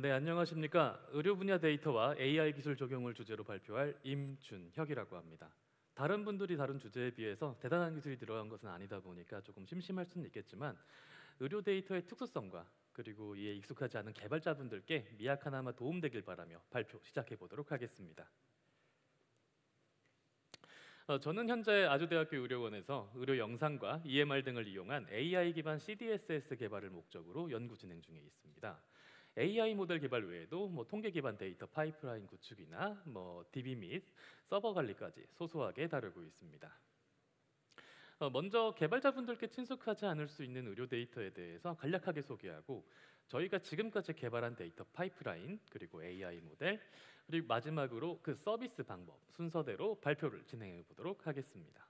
네, 안녕하십니까. 의료 분야 데이터와 AI 기술 적용을 주제로 발표할 임준혁이라고 합니다. 다른 분들이 다룬 주제에 비해서 대단한 기술이 들어간 것은 아니다 보니까 조금 심심할 수는 있겠지만 의료 데이터의 특수성과 그리고 이에 익숙하지 않은 개발자분들께 미약하나마 도움되길 바라며 발표 시작해 보도록 하겠습니다. 저는 현재 아주대학교 의료원에서 의료 영상과 EMR 등을 이용한 AI 기반 CDSS 개발을 목적으로 연구 진행 중에 있습니다. AI 모델 개발 외에도 통계 기반 데이터 파이프라인 구축이나 DB 및 서버 관리까지 소소하게 다루고 있습니다. 먼저 개발자분들께 친숙하지 않을 수 있는 의료 데이터에 대해서 간략하게 소개하고 저희가 지금까지 개발한 데이터 파이프라인 그리고 AI 모델 그리고 마지막으로 그 서비스 방법 순서대로 발표를 진행해 보도록 하겠습니다.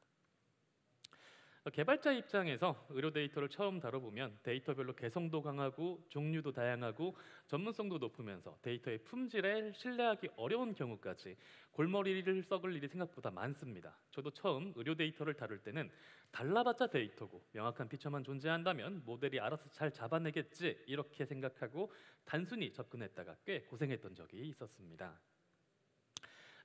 개발자 입장에서 의료 데이터를 처음 다뤄보면 데이터별로 개성도 강하고 종류도 다양하고 전문성도 높으면서 데이터의 품질에 신뢰하기 어려운 경우까지 골머리를 썩을 일이 생각보다 많습니다. 저도 처음 의료 데이터를 다룰 때는 달라봤자 데이터고 명확한 피처만 존재한다면 모델이 알아서 잘 잡아내겠지 이렇게 생각하고 단순히 접근했다가 꽤 고생했던 적이 있었습니다.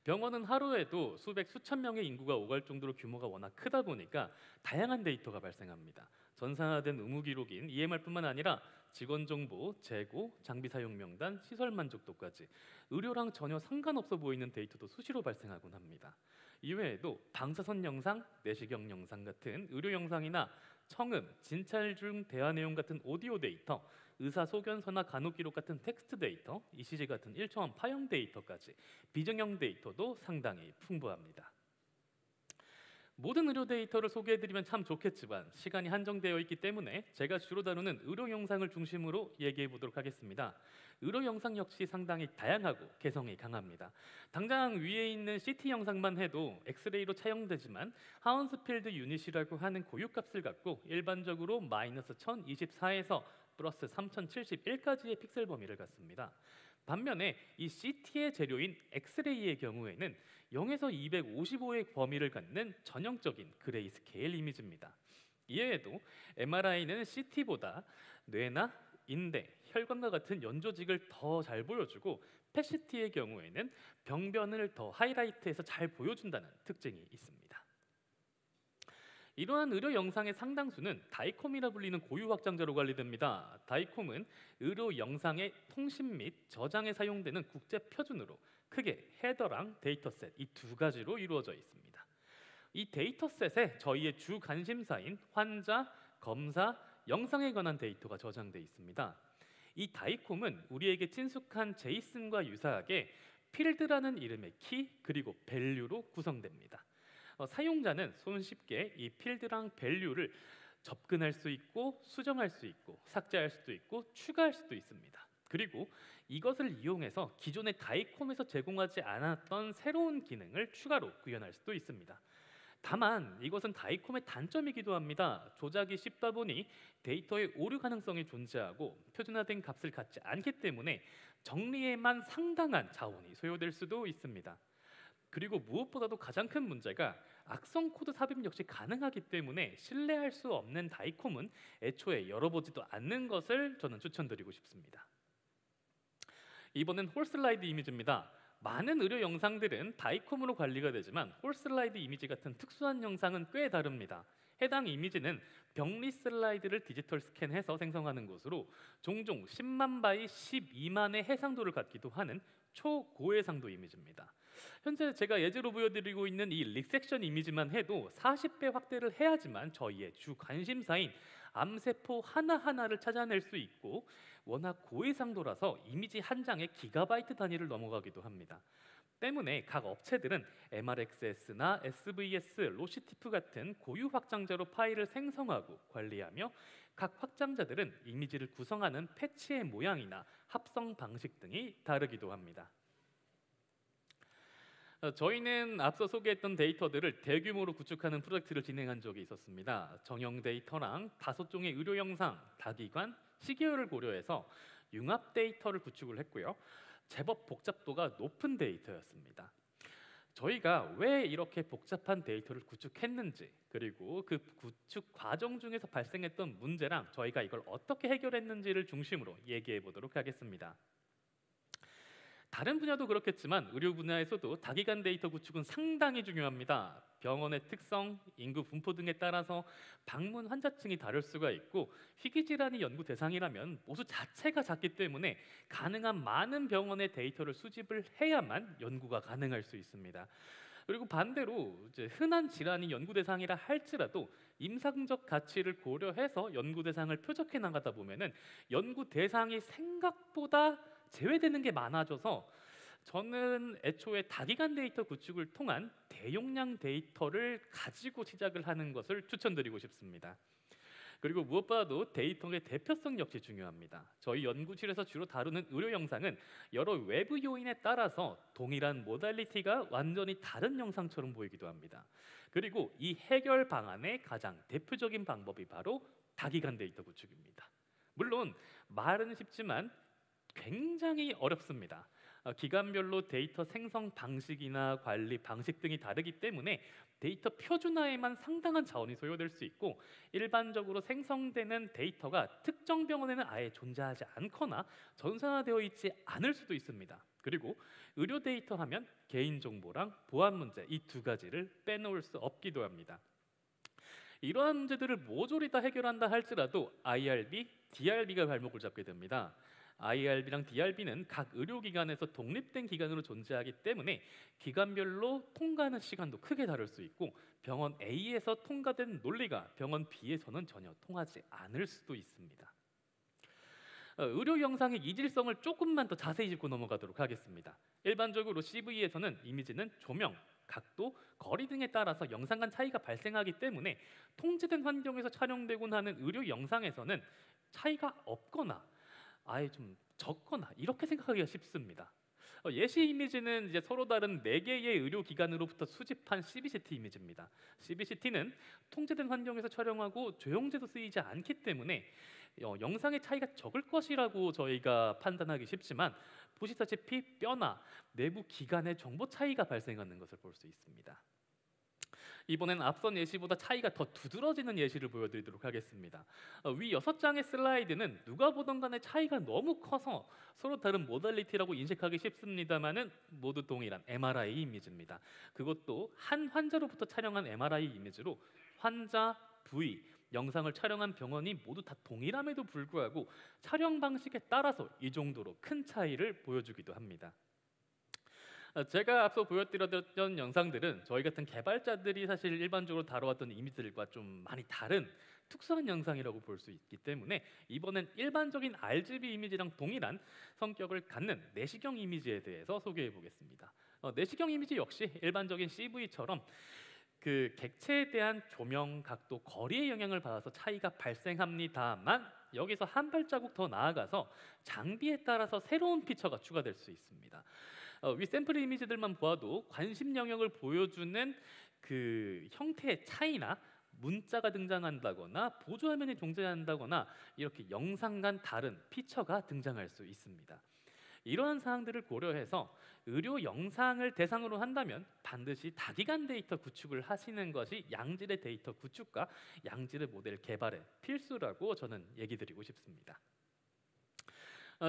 병원은 하루에도 수백 수천 명의 인구가 오갈 정도로 규모가 워낙 크다 보니까 다양한 데이터가 발생합니다. 전산화된 의무 기록인 EMR뿐만 아니라 직원 정보, 재고, 장비 사용 명단, 시설 만족도까지 의료랑 전혀 상관없어 보이는 데이터도 수시로 발생하곤 합니다. 이외에도 방사선 영상, 내시경 영상 같은 의료 영상이나 청음, 진찰 중 대화 내용 같은 오디오 데이터, 의사 소견서나 간호 기록 같은 텍스트 데이터, ECG 같은 일차원 파형 데이터까지 비정형 데이터도 상당히 풍부합니다. 모든 의료 데이터를 소개해드리면 참 좋겠지만 시간이 한정되어 있기 때문에 제가 주로 다루는 의료 영상을 중심으로 얘기해 보도록 하겠습니다. 의료 영상 역시 상당히 다양하고 개성이 강합니다. 당장 위에 있는 CT 영상만 해도 엑스레이로 차용되지만 하운스필드 유닛이라고 하는 고유값을 갖고 일반적으로 마이너스 1024에서 플러스 3071까지의 픽셀 범위를 갖습니다. 반면에 이 CT의 재료인 엑스레이의 경우에는 0에서 255의 범위를 갖는 전형적인 그레이스케일 이미지입니다. 이외에도 MRI는 CT보다 뇌나 인대, 혈관과 같은 연조직을 더 잘 보여주고 PET-CT의 경우에는 병변을 더 하이라이트해서 잘 보여준다는 특징이 있습니다. 이러한 의료 영상의 상당수는 다이콤이라 불리는 고유 확장자로 관리됩니다. 다이콤은 의료 영상의 통신 및 저장에 사용되는 국제 표준으로 크게 헤더랑 데이터셋 이 두 가지로 이루어져 있습니다. 이 데이터셋에 저희의 주 관심사인 환자, 검사, 영상에 관한 데이터가 저장돼 있습니다. 이 다이콤은 우리에게 친숙한 제이슨과 유사하게 필드라는 이름의 키 그리고 밸류로 구성됩니다. 사용자는 손쉽게 이 필드랑 밸류를 접근할 수 있고 수정할 수 있고 삭제할 수도 있고 추가할 수도 있습니다. 그리고 이것을 이용해서 기존의 다이콤에서 제공하지 않았던 새로운 기능을 추가로 구현할 수도 있습니다. 다만 이것은 다이콤의 단점이기도 합니다. 조작이 쉽다 보니 데이터의 오류 가능성이 존재하고 표준화된 값을 갖지 않기 때문에 정리에만 상당한 자원이 소요될 수도 있습니다. 그리고 무엇보다도 가장 큰 문제가 악성 코드 삽입 역시 가능하기 때문에 신뢰할 수 없는 다이콤은 애초에 열어보지도 않는 것을 저는 추천드리고 싶습니다. 이번엔 홀슬라이드 이미지입니다. 많은 의료 영상들은 다이콤으로 관리가 되지만 홀슬라이드 이미지 같은 특수한 영상은 꽤 다릅니다. 해당 이미지는 병리 슬라이드를 디지털 스캔해서 생성하는 것으로 종종 10만 바이 12만의 해상도를 갖기도 하는 초고해상도 이미지입니다. 현재 제가 예제로 보여드리고 있는 이 릭섹션 이미지만 해도 40배 확대를 해야지만 저희의 주 관심사인 암세포 하나하나를 찾아낼 수 있고 워낙 고해상도라서 이미지 한 장에 기가바이트 단위를 넘어가기도 합니다. 때문에 각 업체들은 MRXS나 SVS, 로시티프 같은 고유 확장자로 파일을 생성하고 관리하며 각 확장자들은 이미지를 구성하는 패치의 모양이나 합성 방식 등이 다르기도 합니다. 저희는 앞서 소개했던 데이터들을 대규모로 구축하는 프로젝트를 진행한 적이 있었습니다. 정형 데이터랑 5종의 의료 영상, 다기관, 시계열을 고려해서 융합 데이터를 구축을 했고요. 제법 복잡도가 높은 데이터였습니다. 저희가 왜 이렇게 복잡한 데이터를 구축했는지 그리고 그 구축 과정 중에서 발생했던 문제랑 저희가 이걸 어떻게 해결했는지를 중심으로 얘기해 보도록 하겠습니다. 다른 분야도 그렇겠지만 의료 분야에서도 다기간 데이터 구축은 상당히 중요합니다. 병원의 특성, 인구 분포 등에 따라서 방문 환자층이 다를 수가 있고 희귀 질환이 연구 대상이라면 모수 자체가 작기 때문에 가능한 많은 병원의 데이터를 수집을 해야만 연구가 가능할 수 있습니다. 그리고 반대로 이제 흔한 질환이 연구 대상이라 할지라도 임상적 가치를 고려해서 연구 대상을 표적해 나가다 보면은 연구 대상이 생각보다 제외되는 게 많아져서 저는 애초에 다기간 데이터 구축을 통한 대용량 데이터를 가지고 시작을 하는 것을 추천드리고 싶습니다. 그리고 무엇보다도 데이터의 대표성 역시 중요합니다. 저희 연구실에서 주로 다루는 의료 영상은 여러 외부 요인에 따라서 동일한 모달리티가 완전히 다른 영상처럼 보이기도 합니다. 그리고 이 해결 방안의 가장 대표적인 방법이 바로 다기간 데이터 구축입니다. 물론 말은 쉽지만 굉장히 어렵습니다. 기관별로 데이터 생성 방식이나 관리 방식 등이 다르기 때문에 데이터 표준화에만 상당한 자원이 소요될 수 있고 일반적으로 생성되는 데이터가 특정 병원에는 아예 존재하지 않거나 전산화되어 있지 않을 수도 있습니다. 그리고 의료 데이터 하면 개인정보랑 보안 문제 이 두 가지를 빼놓을 수 없기도 합니다. 이러한 문제들을 모조리 다 해결한다 할지라도 IRB, DRB가 발목을 잡게 됩니다. IRB랑 DRB는 각 의료기관에서 독립된 기관으로 존재하기 때문에 기관별로 통과하는 시간도 크게 다를 수 있고 병원 A에서 통과된 논리가 병원 B에서는 전혀 통하지 않을 수도 있습니다. 의료 영상의 이질성을 조금만 더 자세히 짚고 넘어가도록 하겠습니다. 일반적으로 CV에서는 이미지는 조명, 각도, 거리 등에 따라서 영상 간 차이가 발생하기 때문에 통제된 환경에서 촬영되곤 하는 의료 영상에서는 차이가 없거나 아예 좀 적거나 이렇게 생각하기가 쉽습니다. 예시 이미지는 이제 서로 다른 4개의 의료기관으로부터 수집한 CBCT 이미지입니다. CBCT는 통제된 환경에서 촬영하고 조영제도 쓰이지 않기 때문에 영상의 차이가 적을 것이라고 저희가 판단하기 쉽지만 보시다시피 뼈나 내부 기관의 정보 차이가 발생하는 것을 볼 수 있습니다. 이번엔 앞선 예시보다 차이가 더 두드러지는 예시를 보여드리도록 하겠습니다. 위 6장의 슬라이드는 누가 보던 간에 차이가 너무 커서 서로 다른 모달리티라고 인식하기 쉽습니다만은 모두 동일한 MRI 이미지입니다. 그것도 한 환자로부터 촬영한 MRI 이미지로 환자, 부위, 영상을 촬영한 병원이 모두 다 동일함에도 불구하고 촬영 방식에 따라서 이 정도로 큰 차이를 보여주기도 합니다. 제가 앞서 보여드렸던 영상들은 저희 같은 개발자들이 사실 일반적으로 다뤄왔던 이미지들과 좀 많이 다른 특수한 영상이라고 볼 수 있기 때문에 이번엔 일반적인 RGB 이미지랑 동일한 성격을 갖는 내시경 이미지에 대해서 소개해 보겠습니다. 내시경 이미지 역시 일반적인 CV처럼 그 객체에 대한 조명, 각도, 거리의 영향을 받아서 차이가 발생합니다만 여기서 한 발자국 더 나아가서 장비에 따라서 새로운 피처가 추가될 수 있습니다. 위 샘플 이미지들만 보아도 관심 영역을 보여주는 그 형태의 차이나 문자가 등장한다거나 보조화면이 존재한다거나 이렇게 영상 간 다른 피처가 등장할 수 있습니다. 이러한 사항들을 고려해서 의료 영상을 대상으로 한다면 반드시 다기간 데이터 구축을 하시는 것이 양질의 데이터 구축과 양질의 모델 개발의 필수라고 저는 얘기 드리고 싶습니다.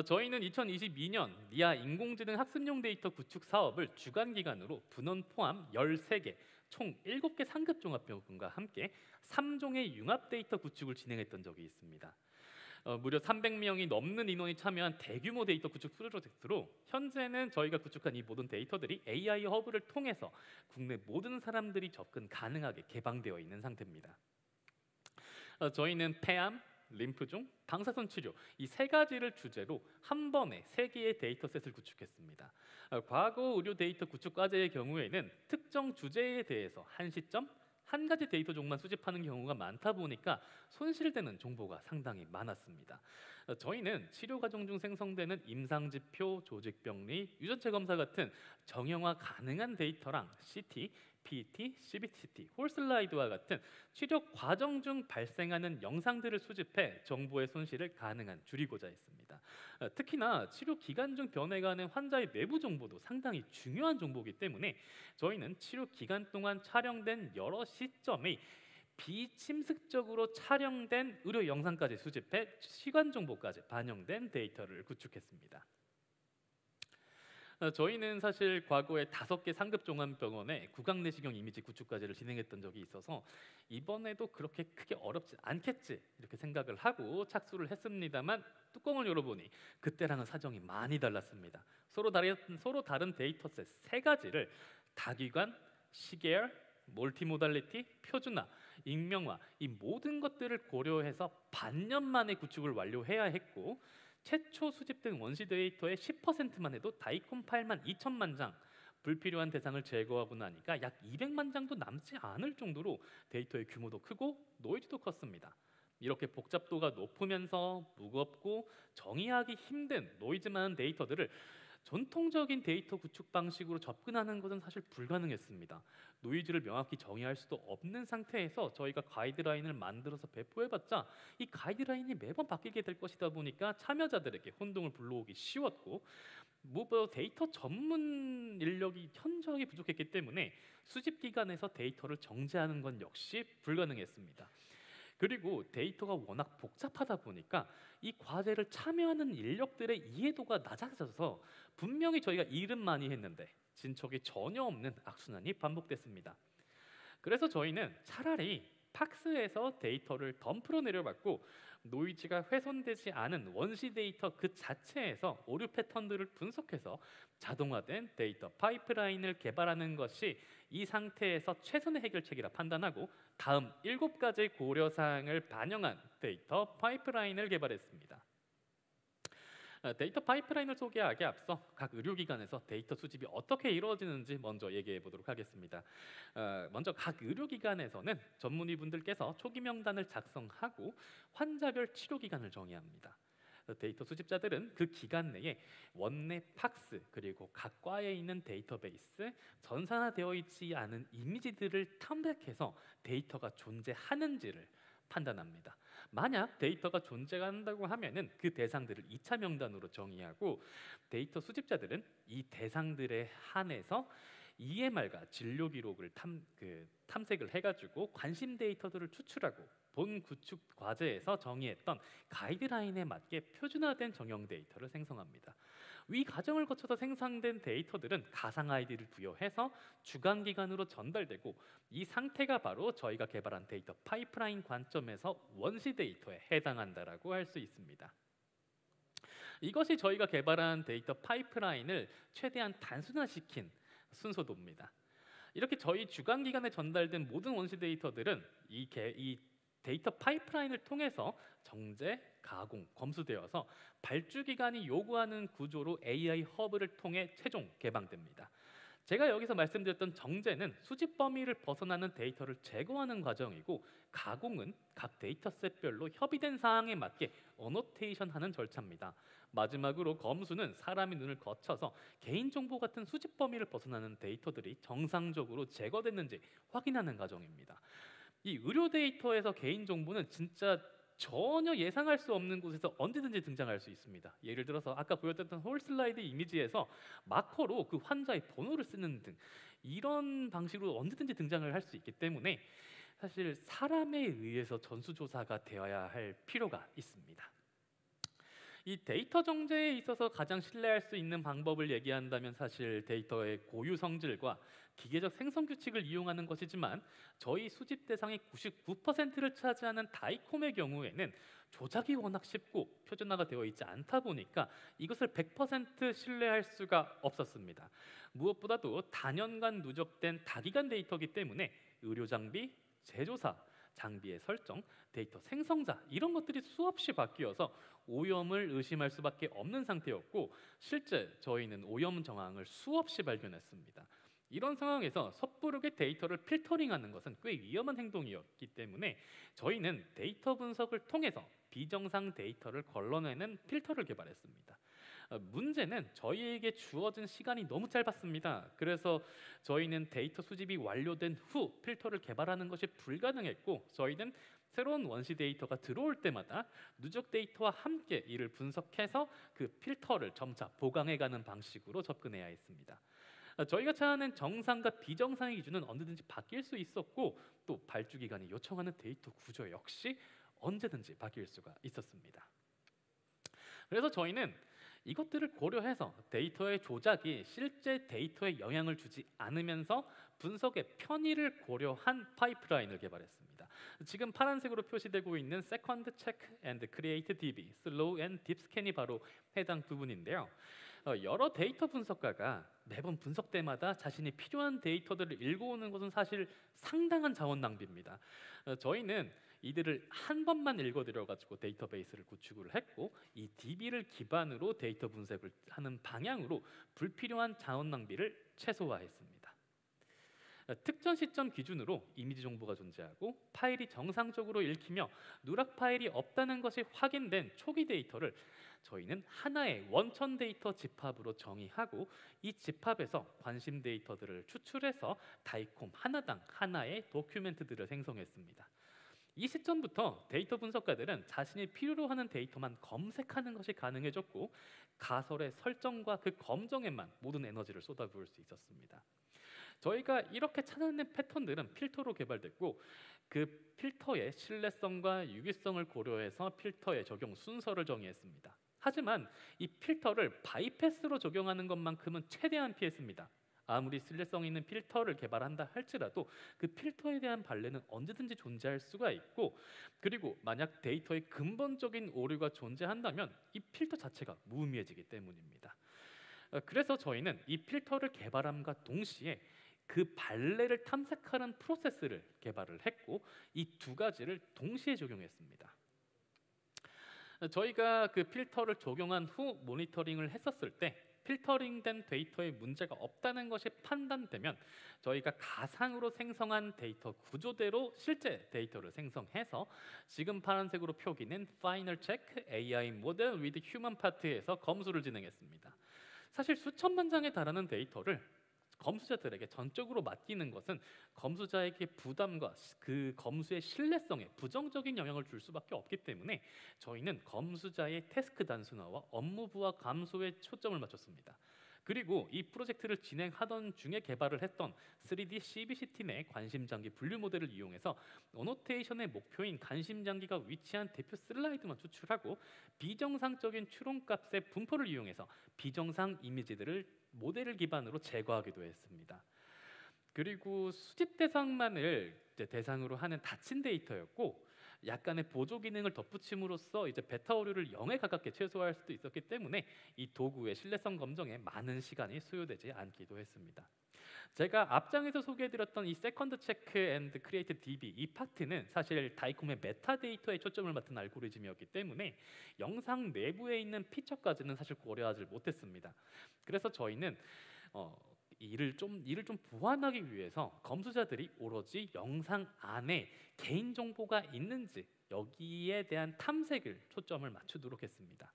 저희는 2022년 니아 인공지능 학습용 데이터 구축 사업을 주간 기간으로 분원 포함 13개, 총 7개 상급 종합병원과 함께 3종의 융합 데이터 구축을 진행했던 적이 있습니다. 무려 300명이 넘는 인원이 참여한 대규모 데이터 구축 프로젝트로 현재는 저희가 구축한 이 모든 데이터들이 AI 허브를 통해서 국내 모든 사람들이 접근 가능하게 개방되어 있는 상태입니다. 저희는 폐암, 림프종, 방사선 치료 이 3가지를 주제로 한 번에 3개의 데이터셋을 구축했습니다. 과거 의료 데이터 구축 과제의 경우에는 특정 주제에 대해서 한 시점 한 가지 데이터 종만 수집하는 경우가 많다 보니까 손실되는 정보가 상당히 많았습니다. 저희는 치료 과정 중 생성되는 임상지표, 조직병리, 유전체 검사 같은 정형화 가능한 데이터랑 CT, PET, CBCT, 홀슬라이드와 같은 치료 과정 중 발생하는 영상들을 수집해 정보의 손실을 가능한 줄이고자 했습니다. 특히나 치료 기간 중 변해가는 환자의 내부 정보도 상당히 중요한 정보이기 때문에 저희는 치료 기간 동안 촬영된 여러 시점의 비침습적으로 촬영된 의료 영상까지 수집해 시간 정보까지 반영된 데이터를 구축했습니다. 저희는 사실 과거에 5개 상급 종합병원에 구강 내시경 이미지 구축까지를 진행했던 적이 있어서 이번에도 그렇게 크게 어렵지 않겠지 이렇게 생각을 하고 착수를 했습니다만 뚜껑을 열어보니 그때랑은 사정이 많이 달랐습니다. 서로 다른 데이터셋 3가지를 다기관, 시계열, 멀티모달리티, 표준화, 익명화 이 모든 것들을 고려해서 반년 만에 구축을 완료해야 했고 최초 수집된 원시 데이터의 10%만 해도 다이콤 8만 2천만 장 불필요한 대상을 제거하고 나니까 약 200만 장도 남지 않을 정도로 데이터의 규모도 크고 노이즈도 컸습니다. 이렇게 복잡도가 높으면서 무겁고 정의하기 힘든 노이즈 많은 데이터들을 전통적인 데이터 구축 방식으로 접근하는 것은 사실 불가능했습니다. 노이즈를 명확히 정의할 수도 없는 상태에서 저희가 가이드라인을 만들어서 배포해봤자 이 가이드라인이 매번 바뀌게 될 것이다 보니까 참여자들에게 혼동을 불러오기 쉬웠고 무엇보다 데이터 전문 인력이 현저하게 부족했기 때문에 수집 기관에서 데이터를 정제하는 건 역시 불가능했습니다. 그리고 데이터가 워낙 복잡하다 보니까 이 과제를 참여하는 인력들의 이해도가 낮아져서 분명히 저희가 일은 많이 했는데 진척이 전혀 없는 악순환이 반복됐습니다. 그래서 저희는 차라리 팍스에서 데이터를 덤프로 내려받고 노이즈가 훼손되지 않은 원시 데이터 그 자체에서 오류 패턴들을 분석해서 자동화된 데이터 파이프라인을 개발하는 것이 이 상태에서 최선의 해결책이라 판단하고 다음 7가지 고려사항을 반영한 데이터 파이프라인을 개발했습니다. 데이터 파이프라인을 소개하기에 앞서 각 의료기관에서 데이터 수집이 어떻게 이루어지는지 먼저 얘기해 보도록 하겠습니다. 먼저 각 의료기관에서는 전문의분들께서 초기 명단을 작성하고 환자별 치료기간을 정의합니다. 데이터 수집자들은 그 기간 내에 원내 팍스 그리고 각 과에 있는 데이터베이스, 전산화되어 있지 않은 이미지들을 탐색해서 데이터가 존재하는지를 판단합니다. 만약 데이터가 존재한다고 하면은 그 대상들을 2차 명단으로 정의하고 데이터 수집자들은 이 대상들에 한해서 EMR과 진료 기록을 탐색을 해가지고 관심 데이터들을 추출하고 본 구축 과제에서 정의했던 가이드라인에 맞게 표준화된 정형 데이터를 생성합니다. 위 과정을 거쳐서 생성된 데이터들은 가상 아이디를 부여해서 주관기관으로 전달되고 이 상태가 바로 저희가 개발한 데이터 파이프라인 관점에서 원시 데이터에 해당한다라고 할 수 있습니다. 이것이 저희가 개발한 데이터 파이프라인을 최대한 단순화시킨 순서도입니다. 이렇게 저희 주관기관에 전달된 모든 원시 데이터들은 이 데이터 파이프라인을 통해서 정제, 가공, 검수되어서 발주기관이 요구하는 구조로 AI 허브를 통해 최종 개방됩니다. 제가 여기서 말씀드렸던 정제는 수집 범위를 벗어나는 데이터를 제거하는 과정이고 가공은 각 데이터셋별로 협의된 사항에 맞게 어노테이션하는 절차입니다. 마지막으로 검수는 사람의 눈을 거쳐서 개인정보 같은 수집 범위를 벗어나는 데이터들이 정상적으로 제거됐는지 확인하는 과정입니다. 이 의료 데이터에서 개인정보는 진짜 전혀 예상할 수 없는 곳에서 언제든지 등장할 수 있습니다. 예를 들어서 아까 보여드렸던 홀슬라이드 이미지에서 마커로 그 환자의 번호를 쓰는 등 이런 방식으로 언제든지 등장을 할 수 있기 때문에 사실 사람에 의해서 전수조사가 되어야 할 필요가 있습니다. 이 데이터 정제에 있어서 가장 신뢰할 수 있는 방법을 얘기한다면 사실 데이터의 고유 성질과 기계적 생성 규칙을 이용하는 것이지만 저희 수집 대상의 99%를 차지하는 다이콤의 경우에는 조작이 워낙 쉽고 표준화가 되어 있지 않다 보니까 이것을 100% 신뢰할 수가 없었습니다. 무엇보다도 다년간 누적된 다기간 데이터이기 때문에 의료 장비, 제조사, 장비의 설정, 데이터 생성자 이런 것들이 수없이 바뀌어서 오염을 의심할 수밖에 없는 상태였고 실제 저희는 오염 정황을 수없이 발견했습니다. 이런 상황에서 섣부르게 데이터를 필터링하는 것은 꽤 위험한 행동이었기 때문에 저희는 데이터 분석을 통해서 비정상 데이터를 걸러내는 필터를 개발했습니다. 문제는 저희에게 주어진 시간이 너무 짧았습니다. 그래서 저희는 데이터 수집이 완료된 후 필터를 개발하는 것이 불가능했고 저희는 새로운 원시 데이터가 들어올 때마다 누적 데이터와 함께 이를 분석해서 그 필터를 점차 보강해가는 방식으로 접근해야 했습니다. 저희가 찾아낸 정상과 비정상의 기준은 언제든지 바뀔 수 있었고 또 발주기관이 요청하는 데이터 구조 역시 언제든지 바뀔 수가 있었습니다. 그래서 저희는 이것들을 고려해서 데이터의 조작이 실제 데이터에 영향을 주지 않으면서 분석의 편의를 고려한 파이프라인을 개발했습니다. 지금 파란색으로 표시되고 있는 Second Check and Create DB, Slow and Deep Scan이 바로 해당 부분인데요. 여러 데이터 분석가가 매번 분석 때마다 자신이 필요한 데이터들을 읽어오는 것은 사실 상당한 자원 낭비입니다. 저희는 이들을 한 번만 읽어드려가지고 데이터베이스를 구축을 했고, 이 DB를 기반으로 데이터 분석을 하는 방향으로 불필요한 자원 낭비를 최소화했습니다. 특정 시점 기준으로 이미지 정보가 존재하고 파일이 정상적으로 읽히며 누락 파일이 없다는 것이 확인된 초기 데이터를 저희는 하나의 원천 데이터 집합으로 정의하고, 이 집합에서 관심 데이터들을 추출해서 다이콤 하나당 하나의 도큐멘트들을 생성했습니다. 이 시점부터 데이터 분석가들은 자신이 필요로 하는 데이터만 검색하는 것이 가능해졌고, 가설의 설정과 그 검정에만 모든 에너지를 쏟아부을 수 있었습니다. 저희가 이렇게 찾아낸 패턴들은 필터로 개발됐고, 그 필터의 신뢰성과 유기성을 고려해서 필터의 적용 순서를 정의했습니다. 하지만 이 필터를 바이패스로 적용하는 것만큼은 최대한 피했습니다. 아무리 신뢰성 있는 필터를 개발한다 할지라도 그 필터에 대한 발레는 언제든지 존재할 수가 있고, 그리고 만약 데이터의 근본적인 오류가 존재한다면 이 필터 자체가 무의미해지기 때문입니다. 그래서 저희는 이 필터를 개발함과 동시에 그 발레를 탐색하는 프로세스를 개발을 했고, 이 두 가지를 동시에 적용했습니다. 저희가 그 필터를 적용한 후 모니터링을 했었을 때 필터링된 데이터에 문제가 없다는 것이 판단되면 저희가 가상으로 생성한 데이터 구조대로 실제 데이터를 생성해서 지금 파란색으로 표기된 Final Check AI 모델 with Human Part에서 검수를 진행했습니다. 사실 수천만 장에 달하는 데이터를 검수자들에게 전적으로 맡기는 것은 검수자에게 부담과 그 검수의 신뢰성에 부정적인 영향을 줄 수밖에 없기 때문에 저희는 검수자의 태스크 단순화와 업무 부하 감소에 초점을 맞췄습니다. 그리고 이 프로젝트를 진행하던 중에 개발을 했던 3D CBCT 내 관심장기 분류 모델을 이용해서 어노테이션의 목표인 관심장기가 위치한 대표 슬라이드만 추출하고, 비정상적인 추론값의 분포를 이용해서 비정상 이미지들을 모델을 기반으로 제거하기도 했습니다. 그리고 수집 대상만을 대상으로 하는 닫힌 데이터였고, 약간의 보조 기능을 덧붙임으로써 이제 베타 오류를 0에 가깝게 최소화할 수도 있었기 때문에 이 도구의 신뢰성 검정에 많은 시간이 소요되지 않기도 했습니다. 제가 앞장에서 소개해드렸던 이 세컨드 체크 앤드 크리에이트 DB 이 파트는 사실 다이콤의 메타데이터에 초점을 맡은 알고리즘이었기 때문에 영상 내부에 있는 피처까지는 사실 고려하지 못했습니다. 그래서 저희는 이를 좀 보완하기 위해서 검수자들이 오로지 영상 안에 개인 정보가 있는지 여기에 대한 탐색을 초점을 맞추도록 했습니다.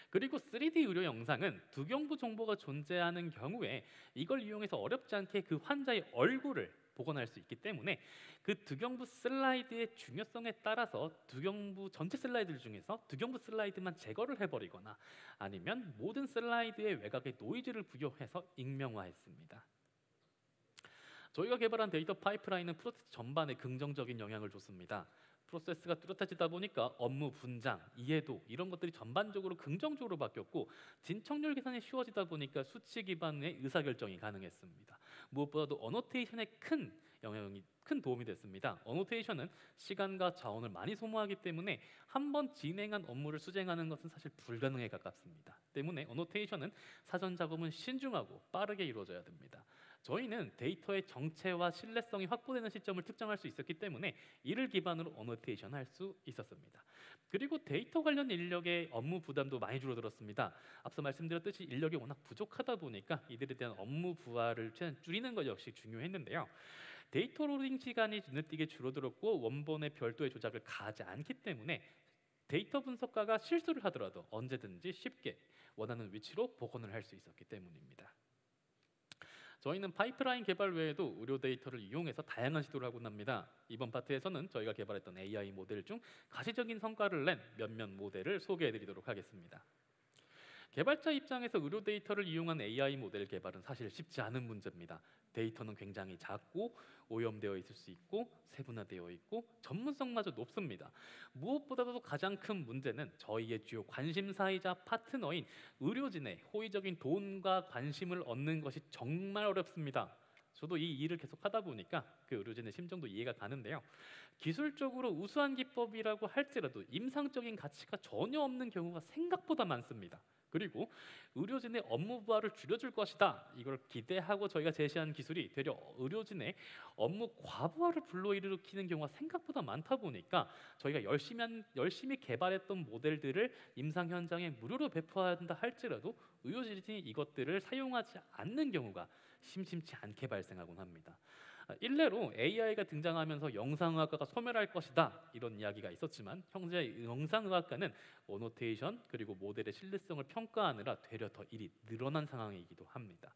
그리고 3D 의료 영상은 두경부 정보가 존재하는 경우에 이걸 이용해서 어렵지 않게 그 환자의 얼굴을 복원할 수 있기 때문에 그 두경부 슬라이드의 중요성에 따라서 두경부 전체 슬라이드 중에서 두경부 슬라이드만 제거를 해버리거나 아니면 모든 슬라이드의 외곽에 노이즈를 부여해서 익명화했습니다. 저희가 개발한 데이터 파이프라인은 프로세스 전반에 긍정적인 영향을 줬습니다. 프로세스가 뚜렷해지다 보니까 업무 분장, 이해도 이런 것들이 전반적으로 긍정적으로 바뀌었고, 진척률 계산이 쉬워지다 보니까 수치 기반의 의사결정이 가능했습니다. 무엇보다도 어노테이션에 큰 도움이 됐습니다. 어노테이션은 시간과 자원을 많이 소모하기 때문에 한 번 진행한 업무를 수정하는 것은 사실 불가능에 가깝습니다. 때문에 어노테이션은 사전 작업은 신중하고 빠르게 이루어져야 됩니다. 저희는 데이터의 정체와 신뢰성이 확보되는 시점을 특정할 수 있었기 때문에 이를 기반으로 어노테이션 할 수 있었습니다. 그리고 데이터 관련 인력의 업무 부담도 많이 줄어들었습니다. 앞서 말씀드렸듯이 인력이 워낙 부족하다 보니까 이들에 대한 업무 부하를 최대한 줄이는 것 역시 중요했는데요. 데이터 로딩 시간이 눈에 줄어들었고, 원본의 별도의 조작을 가하지 않기 때문에 데이터 분석가가 실수를 하더라도 언제든지 쉽게 원하는 위치로 복원을 할 수 있었기 때문입니다. 저희는 파이프라인 개발 외에도 의료 데이터를 이용해서 다양한 시도를 하곤 합니다. 이번 파트에서는 저희가 개발했던 AI 모델 중 가시적인 성과를 낸 몇몇 모델을 소개해드리도록 하겠습니다. 개발자 입장에서 의료 데이터를 이용한 AI 모델 개발은 사실 쉽지 않은 문제입니다. 데이터는 굉장히 작고 오염되어 있을 수 있고 세분화되어 있고 전문성마저 높습니다. 무엇보다도 가장 큰 문제는 저희의 주요 관심사이자 파트너인 의료진의 호의적인 돈과 관심을 얻는 것이 정말 어렵습니다. 저도 이 일을 계속 하다 보니까 그 의료진의 심정도 이해가 가는데요. 기술적으로 우수한 기법이라고 할지라도 임상적인 가치가 전혀 없는 경우가 생각보다 많습니다. 그리고 의료진의 업무 부하를 줄여줄 것이다, 이걸 기대하고 저희가 제시한 기술이 되려 의료진의 업무 과부하를 불러일으키는 경우가 생각보다 많다 보니까 저희가 열심히 개발했던 모델들을 임상 현장에 무료로 배포한다 할지라도 의료진이 이것들을 사용하지 않는 경우가 심심치 않게 발생하곤 합니다. 일례로 AI가 등장하면서 영상의학과가 소멸할 것이다, 이런 이야기가 있었지만 현재 영상의학과는 어노테이션 그리고 모델의 신뢰성을 평가하느라 되려 더 일이 늘어난 상황이기도 합니다.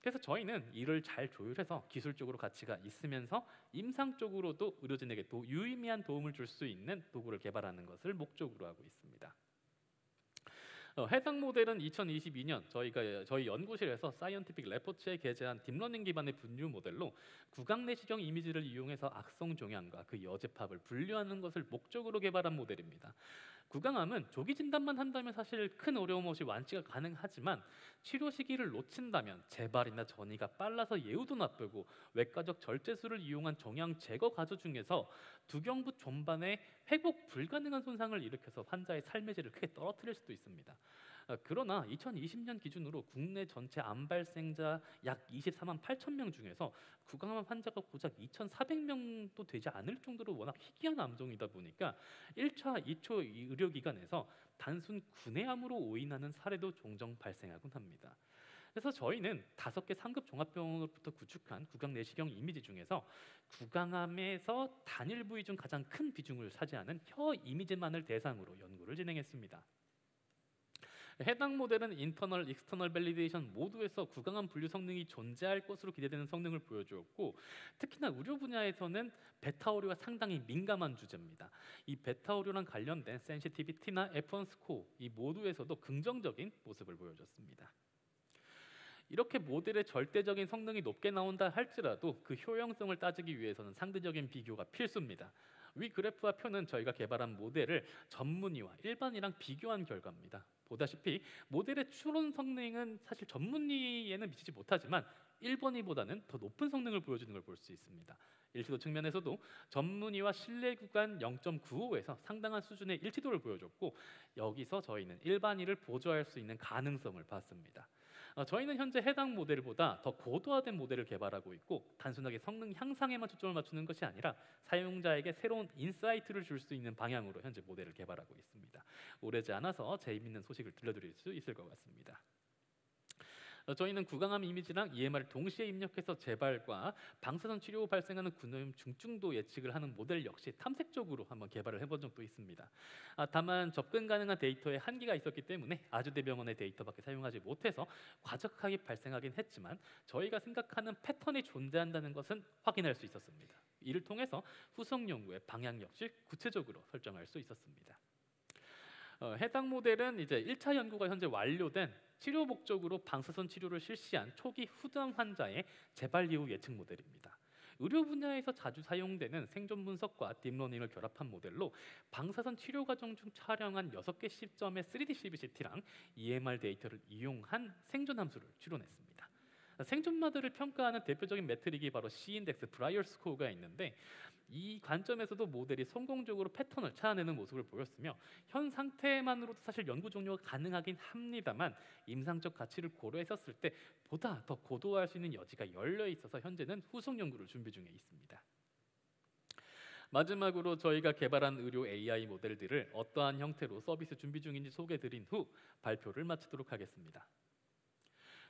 그래서 저희는 이를 잘 조율해서 기술적으로 가치가 있으면서 임상적으로도 의료진에게 유의미한 도움을 줄 수 있는 도구를 개발하는 것을 목적으로 하고 있습니다. 해당 모델은 2022년 저희 연구실에서 사이언티픽 레포츠에 게재한 딥러닝 기반의 분류 모델로 구강 내시경 이미지를 이용해서 악성 종양과 그 여제팝을 분류하는 것을 목적으로 개발한 모델입니다. 구강암은 조기 진단만 한다면 사실 큰 어려움 없이 완치가 가능하지만 치료 시기를 놓친다면 재발이나 전이가 빨라서 예후도 나쁘고 외과적 절제술을 이용한 종양 제거 과정 중에서 두경부 전반에 회복 불가능한 손상을 일으켜서 환자의 삶의 질을 크게 떨어뜨릴 수도 있습니다. 그러나 2020년 기준으로 국내 전체 암 발생자 약 24만 8천 명 중에서 구강암 환자가 고작 2,400명도 되지 않을 정도로 워낙 희귀한 암종이다 보니까 1차, 2초 의료기관에서 단순 구내암으로 오인하는 사례도 종종 발생하곤 합니다. 그래서 저희는 5개 상급 종합병원으로부터 구축한 구강 내시경 이미지 중에서 구강암에서 단일 부위 중 가장 큰 비중을 차지하는 혀 이미지만을 대상으로 연구를 진행했습니다. 해당 모델은 인터널, 익스터널 밸리데이션 모두에서 구강암 분류 성능이 존재할 것으로 기대되는 성능을 보여주었고, 특히나 의료 분야에서는 베타 오류가 상당히 민감한 주제입니다. 이 베타 오류랑 관련된 센시티비티나 F1 스코어 이 모두에서도 긍정적인 모습을 보여줬습니다. 이렇게 모델의 절대적인 성능이 높게 나온다 할지라도 그 효용성을 따지기 위해서는 상대적인 비교가 필수입니다. 위 그래프와 표는 저희가 개발한 모델을 전문의와 일반이랑 비교한 결과입니다. 보다시피 모델의 추론 성능은 사실 전문의에는 미치지 못하지만 일본의보다는 더 높은 성능을 보여주는 걸 볼 수 있습니다. 일치도 측면에서도 전문의와 신뢰 구간 0.95에서 상당한 수준의 일치도를 보여줬고, 여기서 저희는 일반의를 보조할 수 있는 가능성을 봤습니다. 저희는 현재 해당 모델보다 더 고도화된 모델을 개발하고 있고, 단순하게 성능 향상에만 초점을 맞추는 것이 아니라 사용자에게 새로운 인사이트를 줄 수 있는 방향으로 현재 모델을 개발하고 있습니다. 오래지 않아서 재미있는 소식을 들려드릴 수 있을 것 같습니다. 저희는 구강암 이미지랑 EMR을 동시에 입력해서 재발과 방사선 치료 후 발생하는 구내염 중증도 예측을 하는 모델 역시 탐색적으로 한번 개발을 해본 적도 있습니다. 다만 접근 가능한 데이터에 한계가 있었기 때문에 아주대병원의 데이터밖에 사용하지 못해서 과적하게 발생하긴 했지만 저희가 생각하는 패턴이 존재한다는 것은 확인할 수 있었습니다. 이를 통해서 후속 연구의 방향 역시 구체적으로 설정할 수 있었습니다. 해당 모델은 이제 1차 연구가 현재 완료된 치료 목적으로 방사선 치료를 실시한 초기 후두암 환자의 재발 이후 예측 모델입니다. 의료 분야에서 자주 사용되는 생존 분석과 딥러닝을 결합한 모델로 방사선 치료 과정 중 촬영한 6개 시점의 3D CBCT랑 EMR 데이터를 이용한 생존 함수를 추론했습니다. 생존마들을 평가하는 대표적인 매트릭이 바로 C인덱스 브라이어 스코어가 있는데, 이 관점에서도 모델이 성공적으로 패턴을 찾아내는 모습을 보였으며 현 상태만으로도 사실 연구 종료가 가능하긴 합니다만 임상적 가치를 고려했었을 때 보다 더 고도화할 수 있는 여지가 열려 있어서 현재는 후속 연구를 준비 중에 있습니다. 마지막으로 저희가 개발한 의료 AI 모델들을 어떠한 형태로 서비스 준비 중인지 소개드린 후 발표를 마치도록 하겠습니다.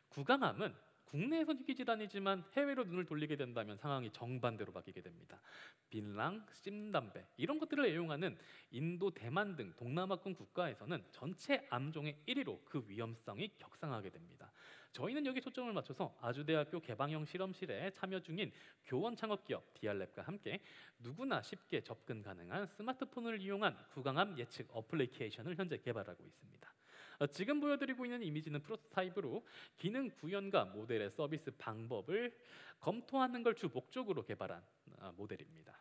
구강암은 국내에선 희귀 질환이지만 해외로 눈을 돌리게 된다면 상황이 정반대로 바뀌게 됩니다.槟랑, 찜담배 이런 것들을 애용하는 인도, 대만 등 동남아권 국가에서는 전체 암종의 1위로 그 위험성이 격상하게 됩니다. 저희는 여기 초점을 맞춰서 아주대학교 개방형 실험실에 참여 중인 교원 창업기업 DR랩과 함께 누구나 쉽게 접근 가능한 스마트폰을 이용한 구강암 예측 어플리케이션을 현재 개발하고 있습니다. 지금 보여드리고 있는 이미지는 프로토타입으로 기능 구현과 모델의 서비스 방법을 검토하는 걸 주 목적으로 개발한 모델입니다.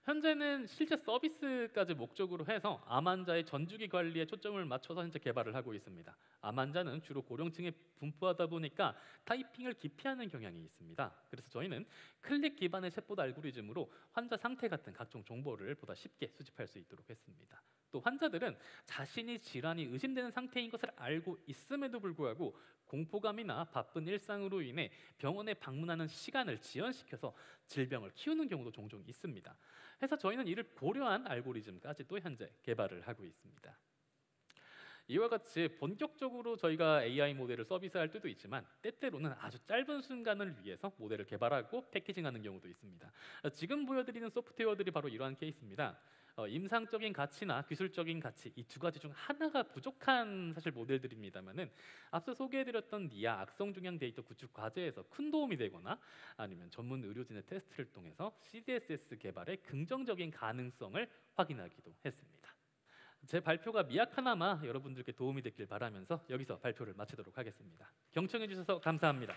현재는 실제 서비스까지 목적으로 해서 암 환자의 전주기 관리에 초점을 맞춰서 현재 개발을 하고 있습니다. 암 환자는 주로 고령층에 분포하다 보니까 타이핑을 기피하는 경향이 있습니다. 그래서 저희는 클릭 기반의 챗봇 알고리즘으로 환자 상태 같은 각종 정보를 보다 쉽게 수집할 수 있도록 했습니다. 또 환자들은 자신이 질환이 의심되는 상태인 것을 알고 있음에도 불구하고 공포감이나 바쁜 일상으로 인해 병원에 방문하는 시간을 지연시켜서 질병을 키우는 경우도 종종 있습니다. 해서 저희는 이를 고려한 알고리즘까지도 현재 개발을 하고 있습니다. 이와 같이 본격적으로 저희가 AI 모델을 서비스할 때도 있지만 때때로는 아주 짧은 순간을 위해서 모델을 개발하고 패키징하는 경우도 있습니다. 지금 보여드리는 소프트웨어들이 바로 이러한 케이스입니다. 임상적인 가치나 기술적인 가치 이 두 가지 중 하나가 부족한 사실 모델들입니다만은 앞서 소개해드렸던 니아 악성 종양 데이터 구축 과제에서 큰 도움이 되거나 아니면 전문 의료진의 테스트를 통해서 CDSS 개발의 긍정적인 가능성을 확인하기도 했습니다. 제 발표가 미약하나마 여러분들께 도움이 됐길 바라면서 여기서 발표를 마치도록 하겠습니다. 경청해 주셔서 감사합니다.